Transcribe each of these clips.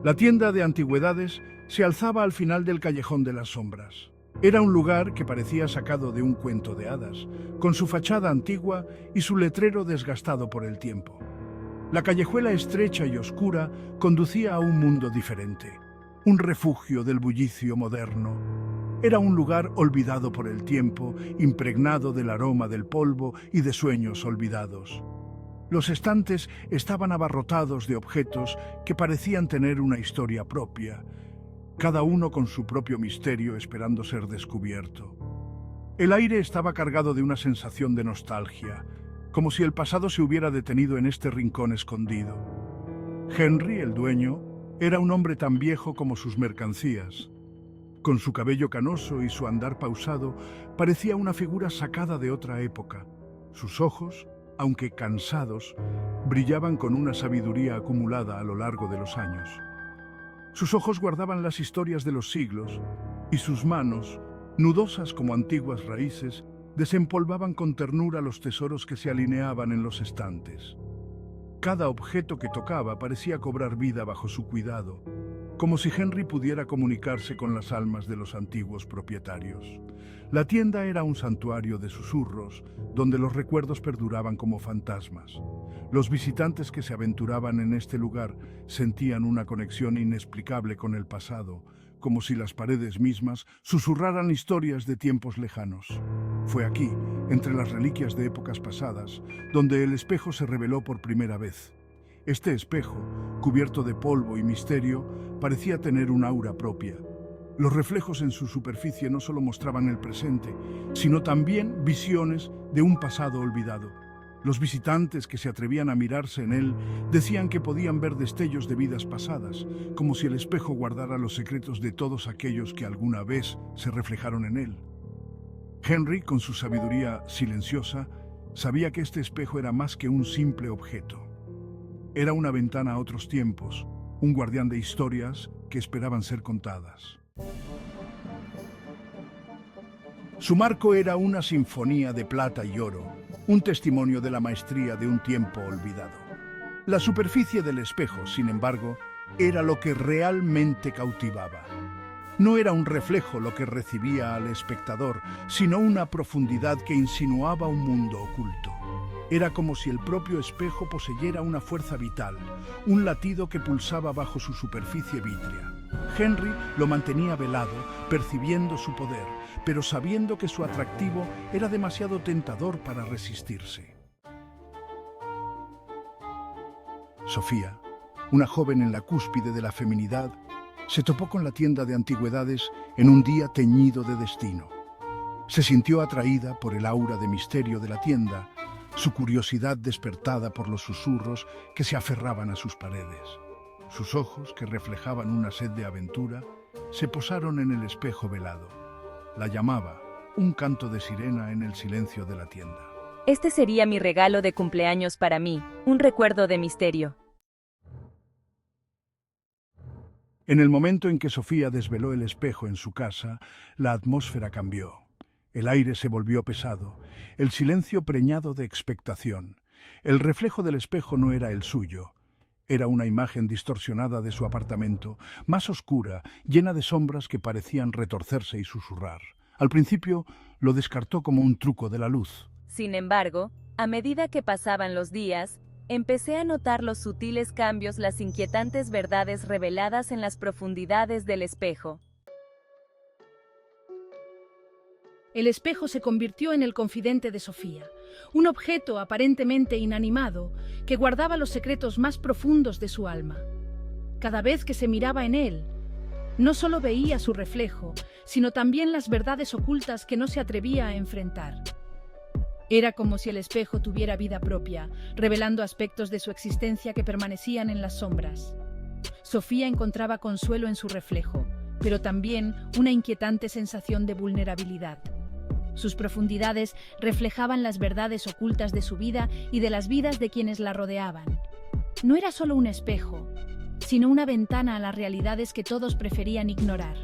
La tienda de antigüedades se alzaba al final del callejón de las sombras. Era un lugar que parecía sacado de un cuento de hadas, con su fachada antigua y su letrero desgastado por el tiempo. La callejuela estrecha y oscura conducía a un mundo diferente, un refugio del bullicio moderno. Era un lugar olvidado por el tiempo, impregnado del aroma del polvo y de sueños olvidados. Los estantes estaban abarrotados de objetos que parecían tener una historia propia, cada uno con su propio misterio esperando ser descubierto. El aire estaba cargado de una sensación de nostalgia, como si el pasado se hubiera detenido en este rincón escondido. Henry, el dueño, era un hombre tan viejo como sus mercancías. Con su cabello canoso y su andar pausado, parecía una figura sacada de otra época. Sus ojos, aunque cansados, brillaban con una sabiduría acumulada a lo largo de los años. Sus ojos guardaban las historias de los siglos, y sus manos, nudosas como antiguas raíces, desempolvaban con ternura los tesoros que se alineaban en los estantes. Cada objeto que tocaba parecía cobrar vida bajo su cuidado, como si Henry pudiera comunicarse con las almas de los antiguos propietarios. La tienda era un santuario de susurros, donde los recuerdos perduraban como fantasmas. Los visitantes que se aventuraban en este lugar sentían una conexión inexplicable con el pasado, como si las paredes mismas susurraran historias de tiempos lejanos. Fue aquí, entre las reliquias de épocas pasadas, donde el espejo se reveló por primera vez. Este espejo, cubierto de polvo y misterio, parecía tener un aura propia. Los reflejos en su superficie no solo mostraban el presente, sino también visiones de un pasado olvidado. Los visitantes que se atrevían a mirarse en él decían que podían ver destellos de vidas pasadas, como si el espejo guardara los secretos de todos aquellos que alguna vez se reflejaron en él. Henry, con su sabiduría silenciosa, sabía que este espejo era más que un simple objeto. Era una ventana a otros tiempos, un guardián de historias que esperaban ser contadas. Su marco era una sinfonía de plata y oro, un testimonio de la maestría de un tiempo olvidado. La superficie del espejo, sin embargo, era lo que realmente cautivaba. No era un reflejo lo que recibía al espectador, sino una profundidad que insinuaba un mundo oculto. Era como si el propio espejo poseyera una fuerza vital, un latido que pulsaba bajo su superficie vítrea. Henry lo mantenía velado, percibiendo su poder, pero sabiendo que su atractivo era demasiado tentador para resistirse. Sofía, una joven en la cúspide de la feminidad, se topó con la tienda de antigüedades en un día teñido de destino. Se sintió atraída por el aura de misterio de la tienda, su curiosidad despertada por los susurros que se aferraban a sus paredes. Sus ojos, que reflejaban una sed de aventura, se posaron en el espejo velado. La llamaba, un canto de sirena en el silencio de la tienda. Este sería mi regalo de cumpleaños para mí, un recuerdo de misterio. En el momento en que Sofía desveló el espejo en su casa, la atmósfera cambió. El aire se volvió pesado, el silencio preñado de expectación. El reflejo del espejo no era el suyo. Era una imagen distorsionada de su apartamento, más oscura, llena de sombras que parecían retorcerse y susurrar. Al principio lo descartó como un truco de la luz. Sin embargo, a medida que pasaban los días, empecé a notar los sutiles cambios, las inquietantes verdades reveladas en las profundidades del espejo. El espejo se convirtió en el confidente de Sofía, un objeto aparentemente inanimado que guardaba los secretos más profundos de su alma. Cada vez que se miraba en él, no solo veía su reflejo, sino también las verdades ocultas que no se atrevía a enfrentar. Era como si el espejo tuviera vida propia, revelando aspectos de su existencia que permanecían en las sombras. Sofía encontraba consuelo en su reflejo, pero también una inquietante sensación de vulnerabilidad. Sus profundidades reflejaban las verdades ocultas de su vida y de las vidas de quienes la rodeaban. No era solo un espejo, sino una ventana a las realidades que todos preferían ignorar.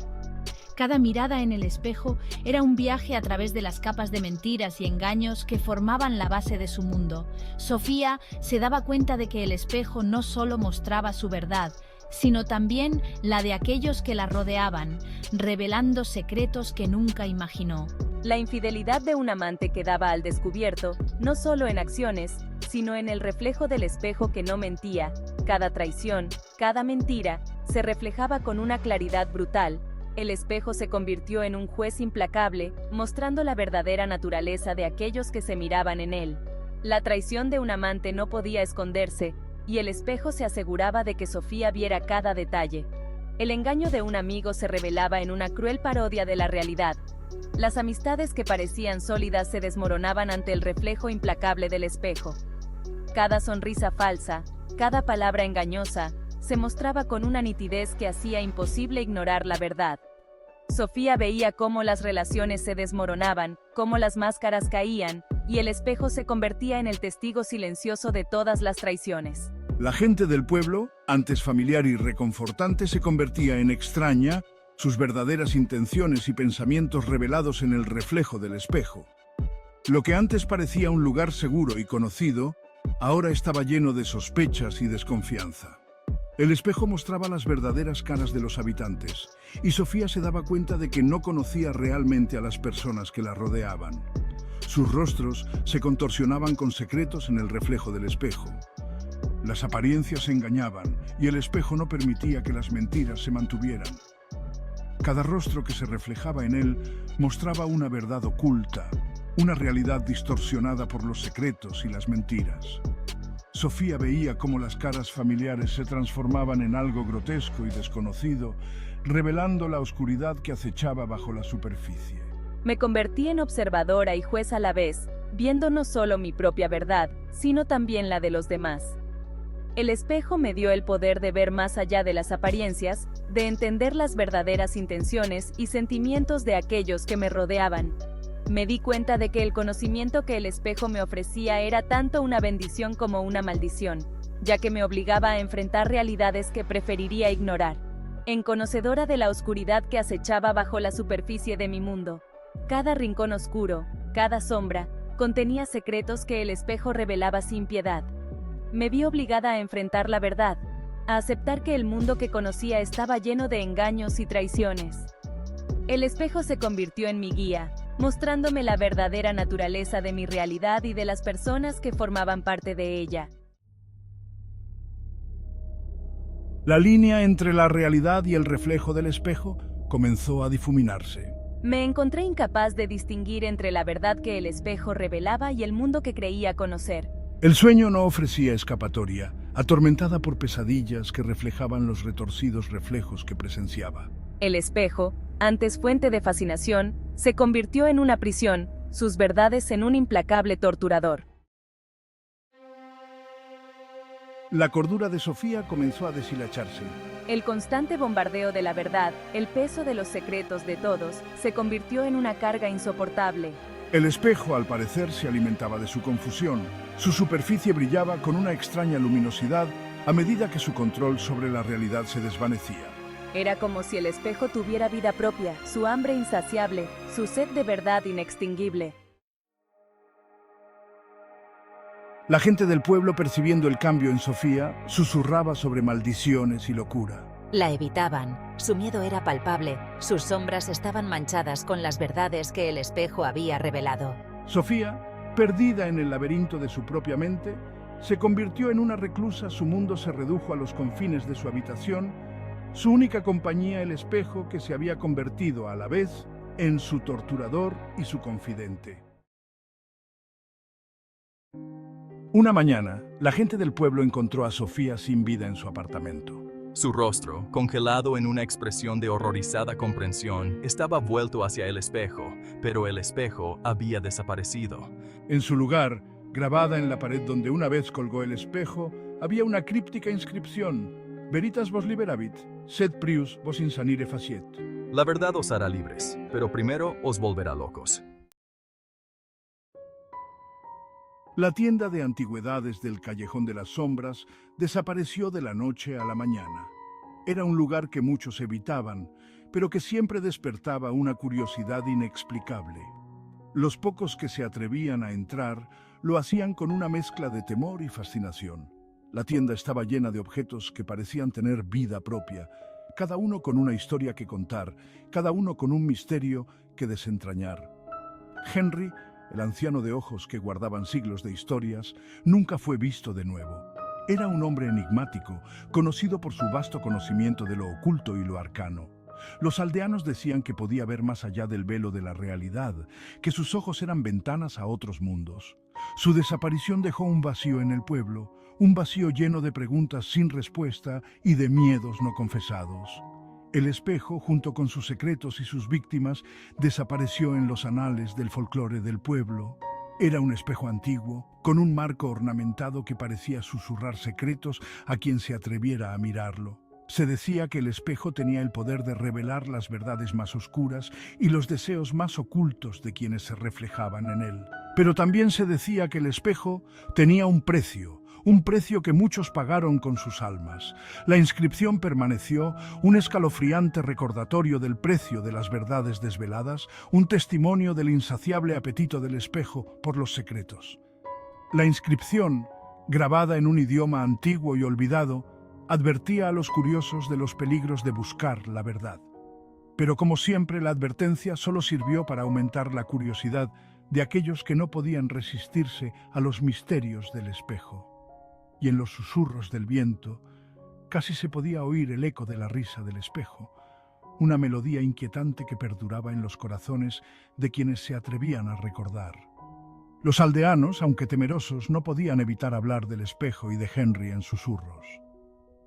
Cada mirada en el espejo era un viaje a través de las capas de mentiras y engaños que formaban la base de su mundo. Sofía se daba cuenta de que el espejo no solo mostraba su verdad, sino también la de aquellos que la rodeaban, revelando secretos que nunca imaginó. La infidelidad de un amante quedaba al descubierto, no solo en acciones, sino en el reflejo del espejo que no mentía. Cada traición, cada mentira, se reflejaba con una claridad brutal. El espejo se convirtió en un juez implacable, mostrando la verdadera naturaleza de aquellos que se miraban en él. La traición de un amante no podía esconderse, y el espejo se aseguraba de que Sofía viera cada detalle. El engaño de un amigo se revelaba en una cruel parodia de la realidad. Las amistades que parecían sólidas se desmoronaban ante el reflejo implacable del espejo. Cada sonrisa falsa, cada palabra engañosa, se mostraba con una nitidez que hacía imposible ignorar la verdad. Sofía veía cómo las relaciones se desmoronaban, cómo las máscaras caían, y el espejo se convertía en el testigo silencioso de todas las traiciones. La gente del pueblo, antes familiar y reconfortante, se convertía en extraña, sus verdaderas intenciones y pensamientos revelados en el reflejo del espejo. Lo que antes parecía un lugar seguro y conocido, ahora estaba lleno de sospechas y desconfianza. El espejo mostraba las verdaderas caras de los habitantes, y Sofía se daba cuenta de que no conocía realmente a las personas que la rodeaban. Sus rostros se contorsionaban con secretos en el reflejo del espejo. Las apariencias engañaban, y el espejo no permitía que las mentiras se mantuvieran. Cada rostro que se reflejaba en él mostraba una verdad oculta, una realidad distorsionada por los secretos y las mentiras. Sofía veía cómo las caras familiares se transformaban en algo grotesco y desconocido, revelando la oscuridad que acechaba bajo la superficie. Me convertí en observadora y juez a la vez, viendo no solo mi propia verdad, sino también la de los demás. El espejo me dio el poder de ver más allá de las apariencias, de entender las verdaderas intenciones y sentimientos de aquellos que me rodeaban. Me di cuenta de que el conocimiento que el espejo me ofrecía era tanto una bendición como una maldición, ya que me obligaba a enfrentar realidades que preferiría ignorar. En conocedora de la oscuridad que acechaba bajo la superficie de mi mundo, cada rincón oscuro, cada sombra, contenía secretos que el espejo revelaba sin piedad. Me vi obligada a enfrentar la verdad, a aceptar que el mundo que conocía estaba lleno de engaños y traiciones. El espejo se convirtió en mi guía, mostrándome la verdadera naturaleza de mi realidad y de las personas que formaban parte de ella. La línea entre la realidad y el reflejo del espejo comenzó a difuminarse. Me encontré incapaz de distinguir entre la verdad que el espejo revelaba y el mundo que creía conocer. El sueño no ofrecía escapatoria, atormentada por pesadillas que reflejaban los retorcidos reflejos que presenciaba. El espejo, antes fuente de fascinación, se convirtió en una prisión, sus verdades en un implacable torturador. La cordura de Sofía comenzó a deshilacharse. El constante bombardeo de la verdad, el peso de los secretos de todos, se convirtió en una carga insoportable. El espejo, al parecer, se alimentaba de su confusión. Su superficie brillaba con una extraña luminosidad a medida que su control sobre la realidad se desvanecía. Era como si el espejo tuviera vida propia, su hambre insaciable, su sed de verdad inextinguible. La gente del pueblo, percibiendo el cambio en Sofía, susurraba sobre maldiciones y locura. La evitaban, su miedo era palpable, sus sombras estaban manchadas con las verdades que el espejo había revelado. Sofía, perdida en el laberinto de su propia mente, se convirtió en una reclusa, su mundo se redujo a los confines de su habitación, su única compañía el espejo que se había convertido a la vez en su torturador y su confidente. Una mañana, la gente del pueblo encontró a Sofía sin vida en su apartamento. Su rostro, congelado en una expresión de horrorizada comprensión, estaba vuelto hacia el espejo, pero el espejo había desaparecido. En su lugar, grabada en la pared donde una vez colgó el espejo, había una críptica inscripción: Veritas vos liberavit, sed prius vos insanire faciet. La verdad os hará libres, pero primero os volverá locos. La tienda de antigüedades del Callejón de las Sombras desapareció de la noche a la mañana. Era un lugar que muchos evitaban, pero que siempre despertaba una curiosidad inexplicable. Los pocos que se atrevían a entrar lo hacían con una mezcla de temor y fascinación. La tienda estaba llena de objetos que parecían tener vida propia, cada uno con una historia que contar, cada uno con un misterio que desentrañar. Henry, el anciano de ojos que guardaban siglos de historias, nunca fue visto de nuevo. Era un hombre enigmático, conocido por su vasto conocimiento de lo oculto y lo arcano. Los aldeanos decían que podía ver más allá del velo de la realidad, que sus ojos eran ventanas a otros mundos. Su desaparición dejó un vacío en el pueblo, un vacío lleno de preguntas sin respuesta y de miedos no confesados. El espejo, junto con sus secretos y sus víctimas, desapareció en los anales del folclore del pueblo. Era un espejo antiguo, con un marco ornamentado que parecía susurrar secretos a quien se atreviera a mirarlo. Se decía que el espejo tenía el poder de revelar las verdades más oscuras y los deseos más ocultos de quienes se reflejaban en él. Pero también se decía que el espejo tenía un precio que muchos pagaron con sus almas. La inscripción permaneció, un escalofriante recordatorio del precio de las verdades desveladas, un testimonio del insaciable apetito del espejo por los secretos. La inscripción, grabada en un idioma antiguo y olvidado, advertía a los curiosos de los peligros de buscar la verdad. Pero como siempre, la advertencia solo sirvió para aumentar la curiosidad de aquellos que no podían resistirse a los misterios del espejo. Y en los susurros del viento casi se podía oír el eco de la risa del espejo, una melodía inquietante que perduraba en los corazones de quienes se atrevían a recordar. Los aldeanos, aunque temerosos, no podían evitar hablar del espejo y de Henry en susurros.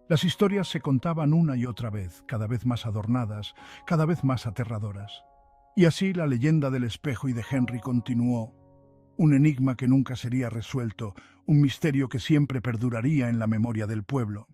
Las historias se contaban una y otra vez, cada vez más adornadas, cada vez más aterradoras. Y así la leyenda del espejo y de Henry continuó. Un enigma que nunca sería resuelto, un misterio que siempre perduraría en la memoria del pueblo.